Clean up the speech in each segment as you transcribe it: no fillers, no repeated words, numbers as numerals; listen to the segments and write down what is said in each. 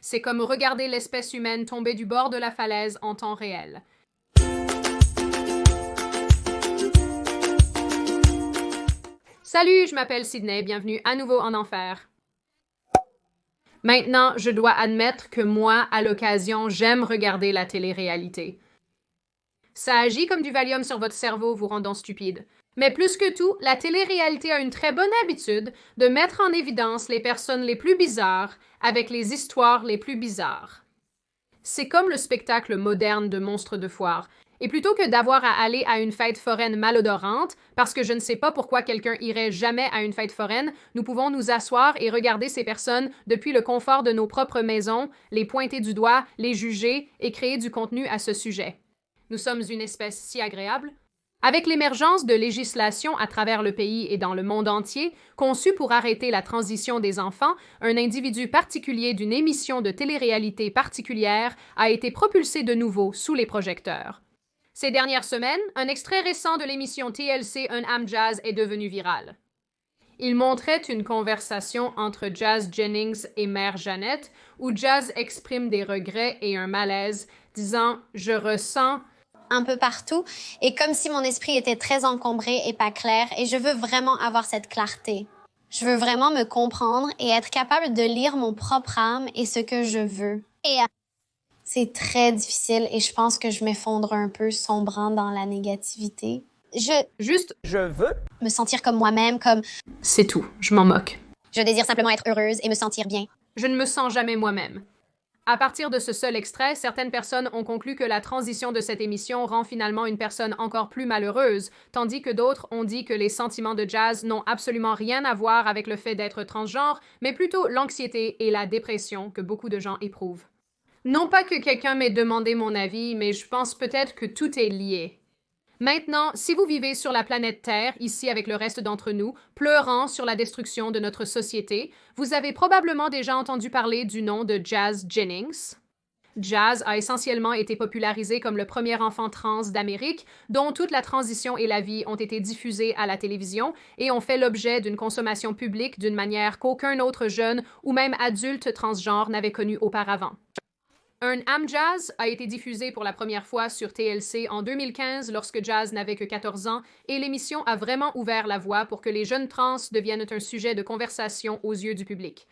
C'est comme regarder l'espèce humaine tomber du bord de la falaise en temps réel. Salut, je m'appelle Sydney, bienvenue à nouveau en enfer. Maintenant, je dois admettre que moi, à l'occasion, j'aime regarder la télé-réalité. Ça agit comme du Valium sur votre cerveau, vous rendant stupide. Mais plus que tout, la télé-réalité a une très bonne habitude de mettre en évidence les personnes les plus bizarres avec les histoires les plus bizarres. C'est comme le spectacle moderne de monstres de foire. Et plutôt que d'avoir à aller à une fête foraine malodorante, parce que je ne sais pas pourquoi quelqu'un irait jamais à une fête foraine, nous pouvons nous asseoir et regarder ces personnes depuis le confort de nos propres maisons, les pointer du doigt, les juger et créer du contenu à ce sujet. Nous sommes une espèce si agréable. Avec l'émergence de législation à travers le pays et dans le monde entier, conçue pour arrêter la transition des enfants, un individu particulier d'une émission de télé-réalité particulière a été propulsé de nouveau sous les projecteurs. Ces dernières semaines, un extrait récent de l'émission TLC Un Jazz est devenu viral. Il montrait une conversation entre Jazz Jennings et Mère Jeannette, où Jazz exprime des regrets et un malaise, disant « Je ressens » un peu partout, et comme si mon esprit était très encombré et pas clair, et je veux vraiment avoir cette clarté. Je veux vraiment me comprendre et être capable de lire mon propre âme et ce que je veux. Et c'est très difficile et je pense que je m'effondre un peu, sombrant dans la négativité. Je veux me sentir comme moi-même, comme... C'est tout, je m'en moque. Je désire simplement être heureuse et me sentir bien. Je ne me sens jamais moi-même. À partir de ce seul extrait, certaines personnes ont conclu que la transition de cette émission rend finalement une personne encore plus malheureuse, tandis que d'autres ont dit que les sentiments de Jazz n'ont absolument rien à voir avec le fait d'être transgenre, mais plutôt l'anxiété et la dépression que beaucoup de gens éprouvent. Non pas que quelqu'un m'ait demandé mon avis, mais je pense peut-être que tout est lié. Maintenant, si vous vivez sur la planète Terre, ici avec le reste d'entre nous, pleurant sur la destruction de notre société, vous avez probablement déjà entendu parler du nom de Jazz Jennings. Jazz a essentiellement été popularisé comme le premier enfant trans d'Amérique, dont toute la transition et la vie ont été diffusées à la télévision et ont fait l'objet d'une consommation publique d'une manière qu'aucun autre jeune ou même adulte transgenre n'avait connue auparavant. Un Jazz a été diffusé pour la première fois sur TLC en 2015 lorsque Jazz n'avait que 14 ans et l'émission a vraiment ouvert la voie pour que les jeunes trans deviennent un sujet de conversation aux yeux du public.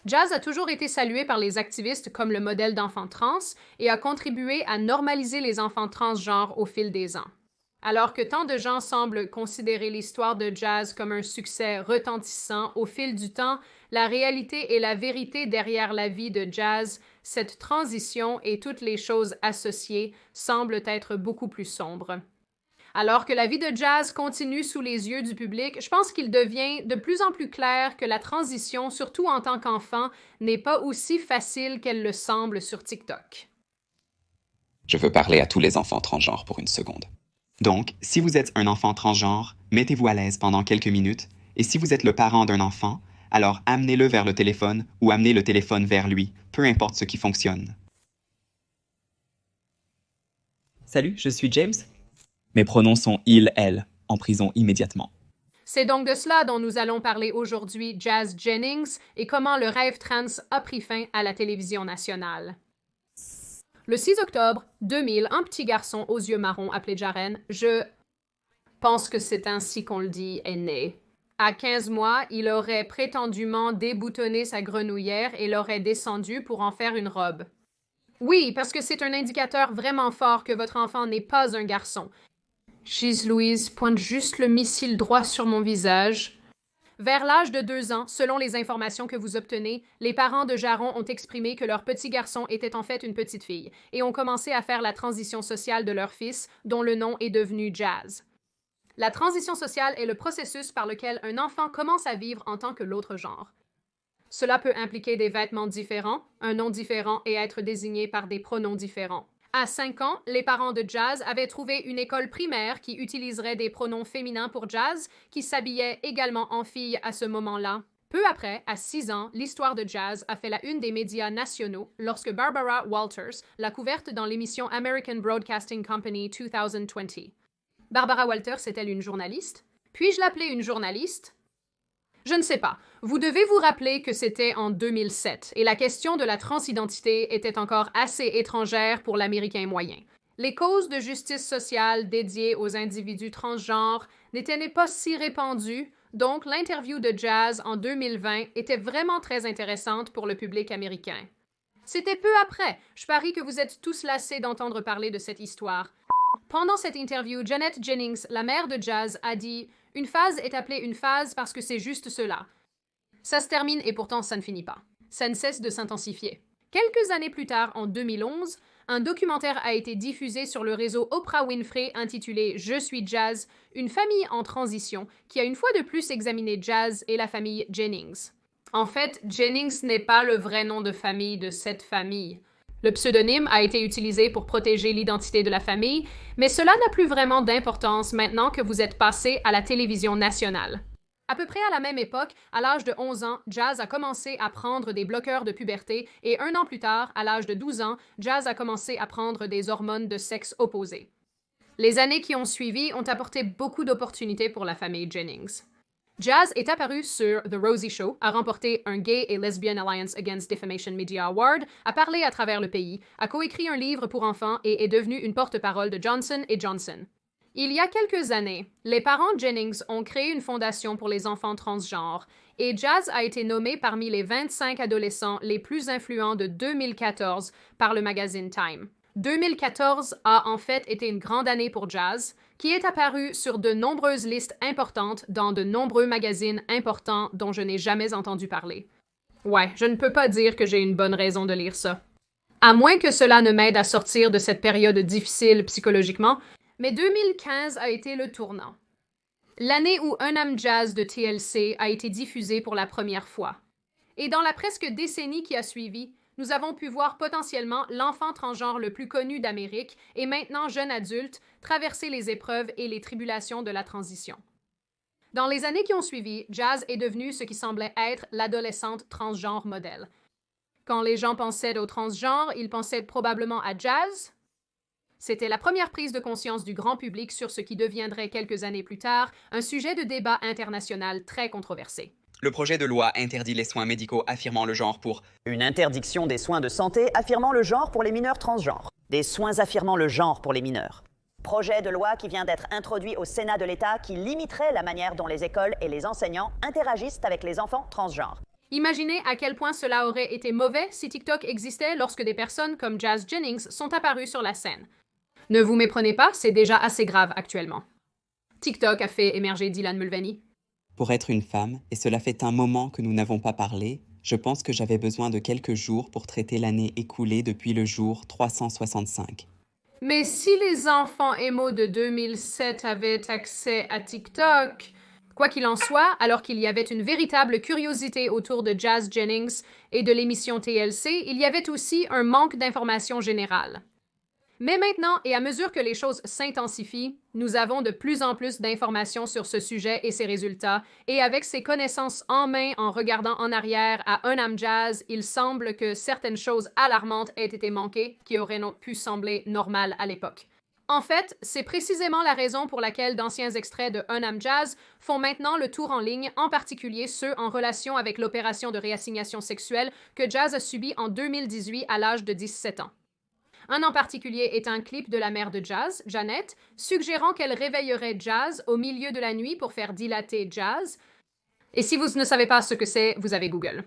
Jazz a toujours été salué par les activistes comme le modèle d'enfant trans et a contribué à normaliser les enfants transgenres au fil des ans. Alors que tant de gens semblent considérer l'histoire de Jazz comme un succès retentissant au fil du temps, la réalité et la vérité derrière la vie de Jazz, cette transition et toutes les choses associées semblent être beaucoup plus sombres. Alors que la vie de Jazz continue sous les yeux du public, je pense qu'il devient de plus en plus clair que la transition, surtout en tant qu'enfant, n'est pas aussi facile qu'elle le semble sur TikTok. Je veux parler à tous les enfants transgenres pour une seconde. Donc, si vous êtes un enfant transgenre, mettez-vous à l'aise pendant quelques minutes, et si vous êtes le parent d'un enfant, alors amenez-le vers le téléphone ou amenez le téléphone vers lui, peu importe ce qui fonctionne. Salut, je suis James. Mes pronoms sont il, elle, en prison immédiatement. C'est donc de cela dont nous allons parler aujourd'hui, Jazz Jennings, et comment le rêve trans a pris fin à la télévision nationale. Le 6 octobre 2000, un petit garçon aux yeux marrons appelé Jaren, je pense que c'est ainsi qu'on le dit, est né. À 15 mois, il aurait prétendument déboutonné sa grenouillère et l'aurait descendue pour en faire une robe. Oui, parce que c'est un indicateur vraiment fort que votre enfant n'est pas un garçon. Jeez Louise pointe juste le missile droit sur mon visage. Vers l'âge de 2 ans, selon les informations que vous obtenez, les parents de Jaron ont exprimé que leur petit garçon était en fait une petite fille et ont commencé à faire la transition sociale de leur fils, dont le nom est devenu Jazz. La transition sociale est le processus par lequel un enfant commence à vivre en tant que l'autre genre. Cela peut impliquer des vêtements différents, un nom différent et être désigné par des pronoms différents. À 5 ans, les parents de Jazz avaient trouvé une école primaire qui utiliserait des pronoms féminins pour Jazz, qui s'habillait également en fille à ce moment-là. Peu après, à 6 ans, l'histoire de Jazz a fait la une des médias nationaux lorsque Barbara Walters l'a couverte dans l'émission American Broadcasting Company 2020. Barbara Walters est-elle une journaliste? Puis-je l'appeler une journaliste? Je ne sais pas. Vous devez vous rappeler que c'était en 2007 et la question de la transidentité était encore assez étrangère pour l'Américain moyen. Les causes de justice sociale dédiées aux individus transgenres n'étaient pas si répandues, donc l'interview de Jazz en 2020 était vraiment très intéressante pour le public américain. C'était peu après. Je parie que vous êtes tous lassés d'entendre parler de cette histoire. Pendant cette interview, Janet Jennings, la mère de Jazz, a dit « Une phase est appelée une phase parce que c'est juste cela. Ça se termine et pourtant ça ne finit pas. Ça ne cesse de s'intensifier. » Quelques années plus tard, en 2011, un documentaire a été diffusé sur le réseau Oprah Winfrey intitulé « Je suis Jazz », une famille en transition qui a une fois de plus examiné Jazz et la famille Jennings. En fait, Jennings n'est pas le vrai nom de famille de cette famille. Le pseudonyme a été utilisé pour protéger l'identité de la famille, mais cela n'a plus vraiment d'importance maintenant que vous êtes passé à la télévision nationale. À peu près à la même époque, à l'âge de 11 ans, Jazz a commencé à prendre des bloqueurs de puberté et 1 an plus tard, à l'âge de 12 ans, Jazz a commencé à prendre des hormones de sexe opposé. Les années qui ont suivi ont apporté beaucoup d'opportunités pour la famille Jennings. Jazz est apparu sur The Rosie Show, a remporté un Gay et Lesbian Alliance Against Defamation Media Award, a parlé à travers le pays, a coécrit un livre pour enfants et est devenu une porte-parole de Johnson & Johnson. Il y a quelques années, les parents Jennings ont créé une fondation pour les enfants transgenres et Jazz a été nommé parmi les 25 adolescents les plus influents de 2014 par le magazine Time. 2014 a en fait été une grande année pour Jazz, qui est apparu sur de nombreuses listes importantes dans de nombreux magazines importants dont je n'ai jamais entendu parler. Ouais, je ne peux pas dire que j'ai une bonne raison de lire ça. À moins que cela ne m'aide à sortir de cette période difficile psychologiquement, mais 2015 a été le tournant. L'année où Un âme jazz de TLC a été diffusé pour la première fois. Et dans la presque décennie qui a suivi, nous avons pu voir potentiellement l'enfant transgenre le plus connu d'Amérique et maintenant jeune adulte traverser les épreuves et les tribulations de la transition. Dans les années qui ont suivi, Jazz est devenue ce qui semblait être l'adolescente transgenre modèle. Quand les gens pensaient au transgenre, ils pensaient probablement à Jazz. C'était la première prise de conscience du grand public sur ce qui deviendrait quelques années plus tard un sujet de débat international très controversé. Le projet de loi interdit les soins médicaux affirmant le genre pour Une interdiction des soins de santé affirmant le genre pour les mineurs transgenres. Des soins affirmant le genre pour les mineurs. Projet de loi qui vient d'être introduit au Sénat de l'État qui limiterait la manière dont les écoles et les enseignants interagissent avec les enfants transgenres. Imaginez à quel point cela aurait été mauvais si TikTok existait lorsque des personnes comme Jazz Jennings sont apparues sur la scène. Ne vous méprenez pas, c'est déjà assez grave actuellement. TikTok a fait émerger Dylan Mulvaney. Pour être une femme, et cela fait un moment que nous n'avons pas parlé, je pense que j'avais besoin de quelques jours pour traiter l'année écoulée depuis le jour 365. Mais si les enfants émo de 2007 avaient accès à TikTok... Quoi qu'il en soit, alors qu'il y avait une véritable curiosité autour de Jazz Jennings et de l'émission TLC, il y avait aussi un manque d'information générale. Mais maintenant, et à mesure que les choses s'intensifient, nous avons de plus en plus d'informations sur ce sujet et ses résultats, et avec ces connaissances en main en regardant en arrière à Un âme jazz, il semble que certaines choses alarmantes aient été manquées qui auraient pu sembler normales à l'époque. En fait, c'est précisément la raison pour laquelle d'anciens extraits de Un âme jazz font maintenant le tour en ligne, en particulier ceux en relation avec l'opération de réassignation sexuelle que Jazz a subie en 2018 à l'âge de 17 ans. Un en particulier est un clip de la mère de Jazz, Janet, suggérant qu'elle réveillerait Jazz au milieu de la nuit pour faire dilater Jazz. Et si vous ne savez pas ce que c'est, vous avez Google.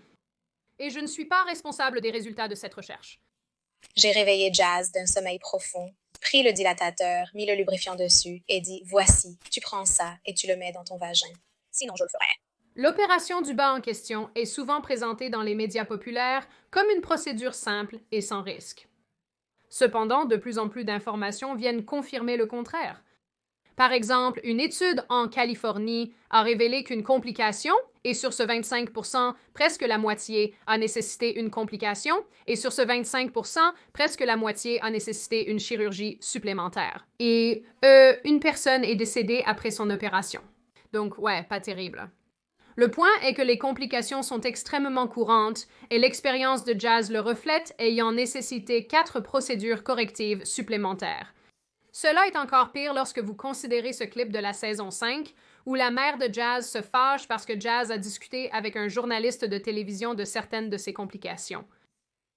Et je ne suis pas responsable des résultats de cette recherche. J'ai réveillé Jazz d'un sommeil profond, pris le dilatateur, mis le lubrifiant dessus et dit « Voici, tu prends ça et tu le mets dans ton vagin. Sinon, je le ferai. » L'opération du bas en question est souvent présentée dans les médias populaires comme une procédure simple et sans risque. Cependant, de plus en plus d'informations viennent confirmer le contraire. Par exemple, une étude en Californie a révélé qu'une complication, et sur ce 25%, presque la moitié a nécessité une complication, et sur ce 25%, presque la moitié a nécessité une chirurgie supplémentaire. Et une personne est décédée après son opération. Donc ouais, pas terrible. Le point est que les complications sont extrêmement courantes et l'expérience de Jazz le reflète, ayant nécessité 4 procédures correctives supplémentaires. Cela est encore pire lorsque vous considérez ce clip de la saison 5, où la mère de Jazz se fâche parce que Jazz a discuté avec un journaliste de télévision de certaines de ses complications.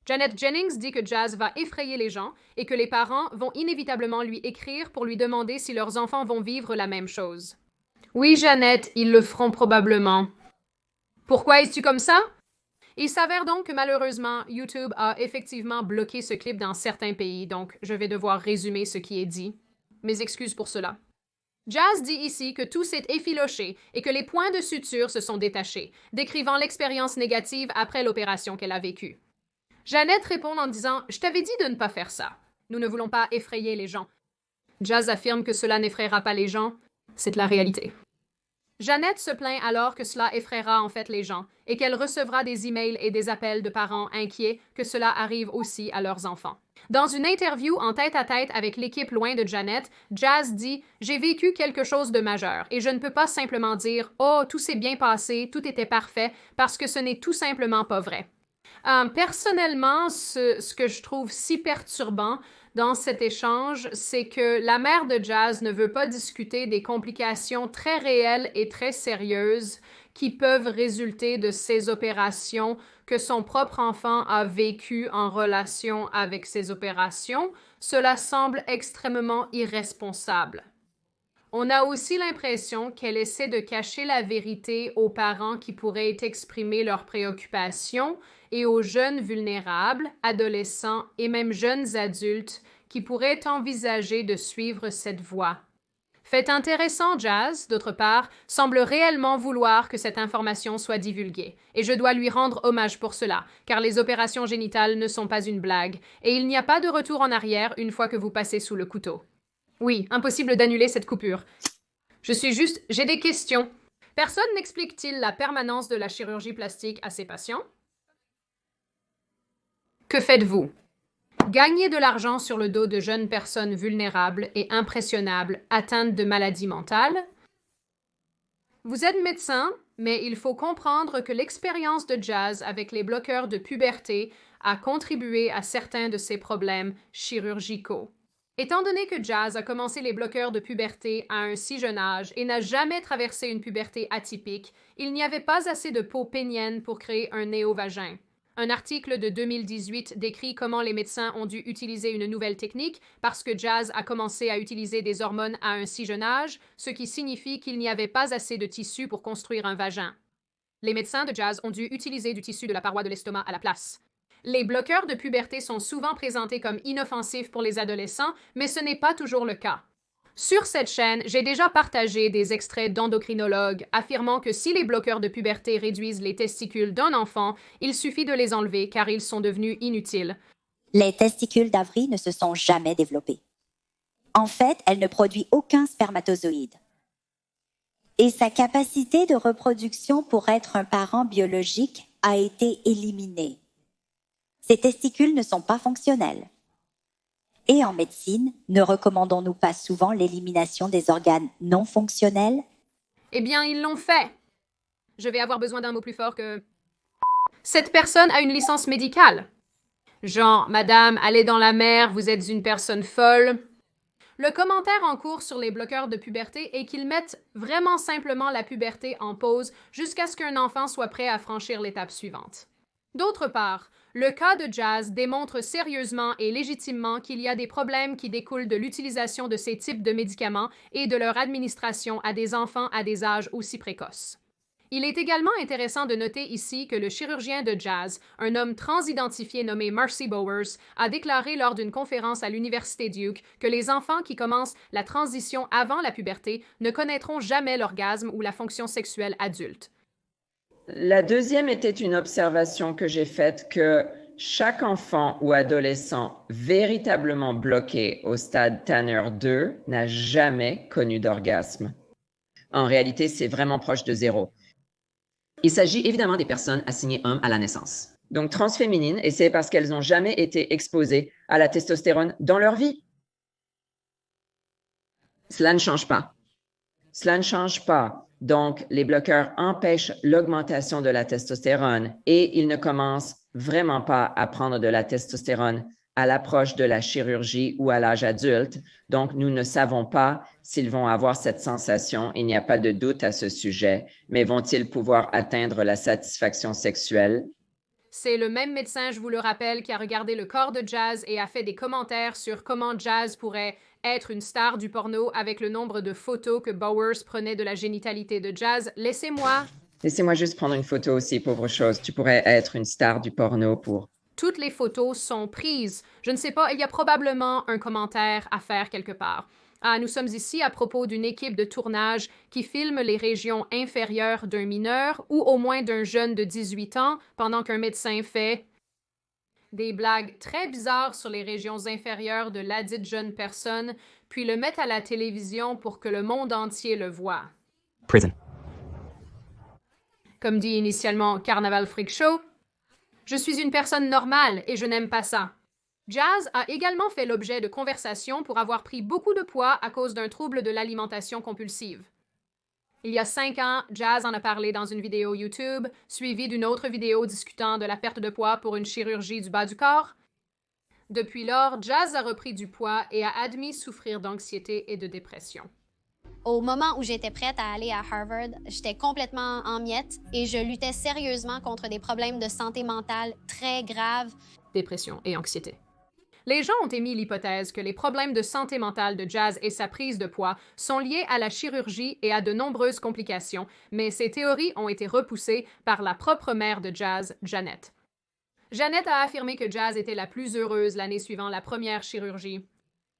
Janet Jennings dit que Jazz va effrayer les gens et que les parents vont inévitablement lui écrire pour lui demander si leurs enfants vont vivre la même chose. Oui, Janet, ils le feront probablement. Pourquoi es-tu comme ça? Il s'avère donc que malheureusement, YouTube a effectivement bloqué ce clip dans certains pays, donc je vais devoir résumer ce qui est dit. Mes excuses pour cela. Jazz dit ici que tout s'est effiloché et que les points de suture se sont détachés, décrivant l'expérience négative après l'opération qu'elle a vécue. Janet répond en disant « Je t'avais dit de ne pas faire ça. Nous ne voulons pas effrayer les gens. » Jazz affirme que cela n'effraiera pas les gens. C'est la réalité. Janet se plaint alors que cela effraiera en fait les gens et qu'elle recevra des emails et des appels de parents inquiets que cela arrive aussi à leurs enfants. Dans une interview en tête-à-tête avec l'équipe Loin de Janet, Jazz dit « J'ai vécu quelque chose de majeur et je ne peux pas simplement dire « Oh, tout s'est bien passé, tout était parfait » parce que ce n'est tout simplement pas vrai. Personnellement, ce que je trouve si perturbant dans cet échange, c'est que la mère de Jazz ne veut pas discuter des complications très réelles et très sérieuses qui peuvent résulter de ces opérations que son propre enfant a vécues en relation avec ces opérations. Cela semble extrêmement irresponsable. On a aussi l'impression qu'elle essaie de cacher la vérité aux parents qui pourraient exprimer leurs préoccupations et aux jeunes vulnérables, adolescents et même jeunes adultes qui pourraient envisager de suivre cette voie. Fait intéressant, Jazz, d'autre part, semble réellement vouloir que cette information soit divulguée, et je dois lui rendre hommage pour cela, car les opérations génitales ne sont pas une blague, et il n'y a pas de retour en arrière une fois que vous passez sous le couteau. Oui, impossible d'annuler cette coupure. J'ai des questions. Personne n'explique-t-il la permanence de la chirurgie plastique à ses patients? Que faites-vous? Gagner de l'argent sur le dos de jeunes personnes vulnérables et impressionnables atteintes de maladies mentales? Vous êtes médecin, mais il faut comprendre que l'expérience de Jazz avec les bloqueurs de puberté a contribué à certains de ses problèmes chirurgicaux. Étant donné que Jazz a commencé les bloqueurs de puberté à un si jeune âge et n'a jamais traversé une puberté atypique, il n'y avait pas assez de peau pénienne pour créer un néovagin. Un article de 2018 décrit comment les médecins ont dû utiliser une nouvelle technique parce que Jazz a commencé à utiliser des hormones à un si jeune âge, ce qui signifie qu'il n'y avait pas assez de tissu pour construire un vagin. Les médecins de Jazz ont dû utiliser du tissu de la paroi de l'estomac à la place. Les bloqueurs de puberté sont souvent présentés comme inoffensifs pour les adolescents, mais ce n'est pas toujours le cas. Sur cette chaîne, j'ai déjà partagé des extraits d'endocrinologues affirmant que si les bloqueurs de puberté réduisent les testicules d'un enfant, il suffit de les enlever car ils sont devenus inutiles. Les testicules d'Avril ne se sont jamais développés. En fait, elle ne produit aucun spermatozoïde. Et sa capacité de reproduction pour être un parent biologique a été éliminée. Ses testicules ne sont pas fonctionnels. Et en médecine, ne recommandons-nous pas souvent l'élimination des organes non fonctionnels? Eh bien, ils l'ont fait. Je vais avoir besoin d'un mot plus fort que... Cette personne a une licence médicale. Genre, madame, allez dans la mer, vous êtes une personne folle. Le commentaire en cours sur les bloqueurs de puberté est qu'ils mettent vraiment simplement la puberté en pause jusqu'à ce qu'un enfant soit prêt à franchir l'étape suivante. D'autre part, le cas de Jazz démontre sérieusement et légitimement qu'il y a des problèmes qui découlent de l'utilisation de ces types de médicaments et de leur administration à des enfants à des âges aussi précoces. Il est également intéressant de noter ici que le chirurgien de Jazz, un homme transidentifié nommé Marcy Bowers, a déclaré lors d'une conférence à l'Université Duke que les enfants qui commencent la transition avant la puberté ne connaîtront jamais l'orgasme ou la fonction sexuelle adulte. La deuxième était une observation que j'ai faite que chaque enfant ou adolescent véritablement bloqué au stade Tanner 2 n'a jamais connu d'orgasme. En réalité, c'est vraiment proche de zéro. Il s'agit évidemment des personnes assignées hommes à la naissance, donc transféminines, et c'est parce qu'elles n'ont jamais été exposées à la testostérone dans leur vie. Cela ne change pas. Cela ne change pas. Donc, les bloqueurs empêchent l'augmentation de la testostérone et ils ne commencent vraiment pas à prendre de la testostérone à l'approche de la chirurgie ou à l'âge adulte. Donc, nous ne savons pas s'ils vont avoir cette sensation. Il n'y a pas de doute à ce sujet, mais vont-ils pouvoir atteindre la satisfaction sexuelle? C'est le même médecin, je vous le rappelle, qui a regardé le corps de Jazz et a fait des commentaires sur comment Jazz pourrait être une star du porno avec le nombre de photos que Bowers prenait de la génitalité de Jazz. Laissez-moi juste prendre une photo aussi, pauvre chose. Tu pourrais être une star du porno pour... Toutes les photos sont prises. Je ne sais pas, il y a probablement un commentaire à faire quelque part. Nous sommes ici à propos d'une équipe de tournage qui filme les régions inférieures d'un mineur ou au moins d'un jeune de 18 ans pendant qu'un médecin fait des blagues très bizarres sur les régions inférieures de ladite jeune personne, puis le met à la télévision pour que le monde entier le voie. Prison. Comme dit initialement Carnaval Freak Show, je suis une personne normale et je n'aime pas ça. Jazz a également fait l'objet de conversations pour avoir pris beaucoup de poids à cause d'un trouble de l'alimentation compulsive. Il y a 5 ans, Jazz en a parlé dans une vidéo YouTube, suivie d'une autre vidéo discutant de la perte de poids pour une chirurgie du bas du corps. Depuis lors, Jazz a repris du poids et a admis souffrir d'anxiété et de dépression. Au moment où j'étais prête à aller à Harvard, j'étais complètement en miettes et je luttais sérieusement contre des problèmes de santé mentale très graves. Dépression et anxiété. Les gens ont émis l'hypothèse que les problèmes de santé mentale de Jazz et sa prise de poids sont liés à la chirurgie et à de nombreuses complications, mais ces théories ont été repoussées par la propre mère de Jazz, Janet. Janet a affirmé que Jazz était la plus heureuse l'année suivant la première chirurgie.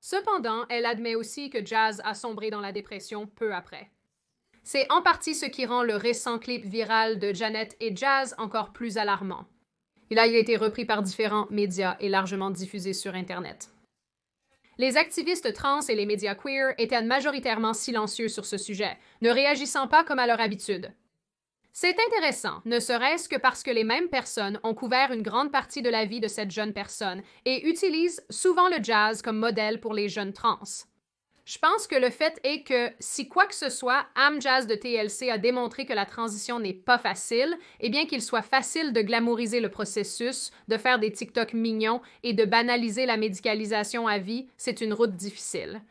Cependant, elle admet aussi que Jazz a sombré dans la dépression peu après. C'est en partie ce qui rend le récent clip viral de Janet et Jazz encore plus alarmant. Il a été repris par différents médias et largement diffusé sur Internet. Les activistes trans et les médias queer étaient majoritairement silencieux sur ce sujet, ne réagissant pas comme à leur habitude. C'est intéressant, ne serait-ce que parce que les mêmes personnes ont couvert une grande partie de la vie de cette jeune personne et utilisent souvent le jazz comme modèle pour les jeunes trans. Je pense que le fait est que, si quoi que ce soit, Jazz de TLC a démontré que la transition n'est pas facile, et bien qu'il soit facile de glamouriser le processus, de faire des TikTok mignons et de banaliser la médicalisation à vie, c'est une route difficile.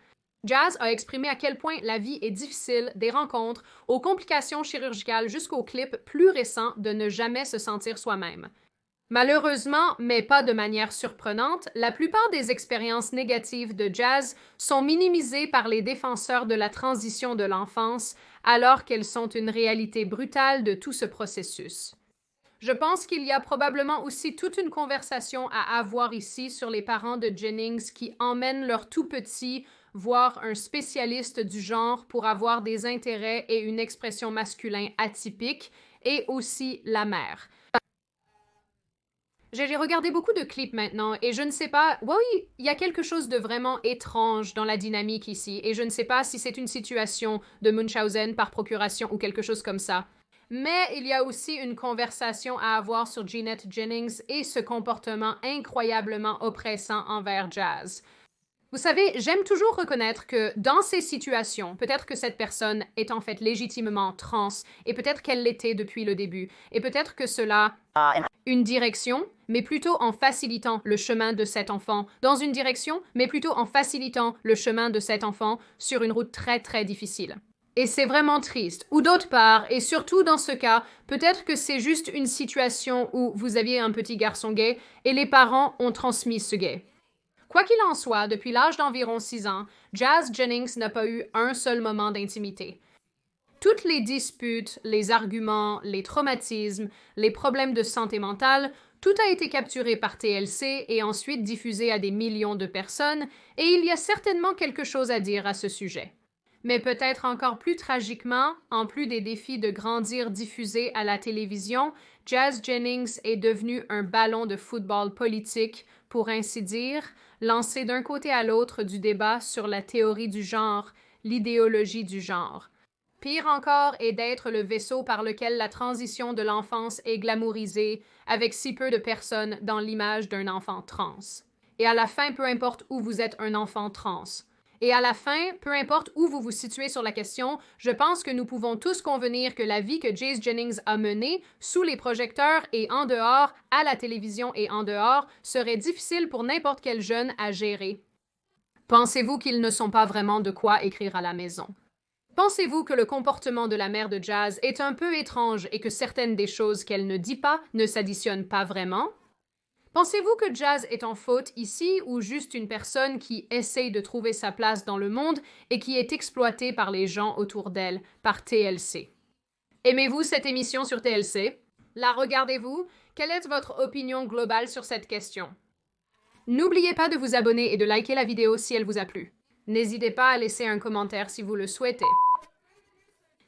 Jazz a exprimé à quel point la vie est difficile, des rencontres, aux complications chirurgicales jusqu'au clip plus récent de ne jamais se sentir soi-même. Malheureusement, mais pas de manière surprenante, la plupart des expériences négatives de Jazz sont minimisées par les défenseurs de la transition de l'enfance, alors qu'elles sont une réalité brutale de tout ce processus. Je pense qu'il y a probablement aussi toute une conversation à avoir ici sur les parents de Jennings qui emmènent leur tout petit voir un spécialiste du genre pour avoir des intérêts et une expression masculin atypique, et aussi la mère. J'ai regardé beaucoup de clips maintenant et je ne sais pas... Oui, il y a quelque chose de vraiment étrange dans la dynamique ici et je ne sais pas si c'est une situation de Munchausen par procuration ou quelque chose comme ça. Mais il y a aussi une conversation à avoir sur Jeanette Jennings et ce comportement incroyablement oppressant envers Jazz. Vous savez, j'aime toujours reconnaître que dans ces situations, peut-être que cette personne est en fait légitimement trans et peut-être qu'elle l'était depuis le début et peut-être que cela a une direction, mais plutôt en facilitant le chemin de cet enfant, dans une direction, mais plutôt en facilitant le chemin de cet enfant sur une route très très difficile. Et c'est vraiment triste. Ou d'autre part, et surtout dans ce cas, peut-être que c'est juste une situation où vous aviez un petit garçon gay et les parents ont transmis ce gay. Quoi qu'il en soit, depuis l'âge d'environ 6 ans, Jazz Jennings n'a pas eu un seul moment d'intimité. Toutes les disputes, les arguments, les traumatismes, les problèmes de santé mentale, tout a été capturé par TLC et ensuite diffusé à des millions de personnes, et il y a certainement quelque chose à dire à ce sujet. Mais peut-être encore plus tragiquement, en plus des défis de grandir diffusés à la télévision, Jazz Jennings est devenu un ballon de football politique, pour ainsi dire, lancé d'un côté à l'autre du débat sur la théorie du genre, l'idéologie du genre. Pire encore est d'être le vaisseau par lequel la transition de l'enfance est glamourisée, avec si peu de personnes dans l'image d'un enfant trans. Et à la fin, peu importe où vous êtes un enfant trans. Et à la fin, peu importe où vous vous situez sur la question, je pense que nous pouvons tous convenir que la vie que Jase Jennings a menée, sous les projecteurs et en dehors, à la télévision et en dehors, serait difficile pour n'importe quel jeune à gérer. Pensez-vous qu'ils ne sont pas vraiment de quoi écrire à la maison? Pensez-vous que le comportement de la mère de Jazz est un peu étrange et que certaines des choses qu'elle ne dit pas ne s'additionnent pas vraiment? Pensez-vous que Jazz est en faute ici ou juste une personne qui essaye de trouver sa place dans le monde et qui est exploitée par les gens autour d'elle, par TLC? Aimez-vous cette émission sur TLC? La regardez-vous? Quelle est votre opinion globale sur cette question? N'oubliez pas de vous abonner et de liker la vidéo si elle vous a plu. N'hésitez pas à laisser un commentaire si vous le souhaitez.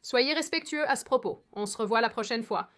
Soyez respectueux à ce propos. On se revoit la prochaine fois.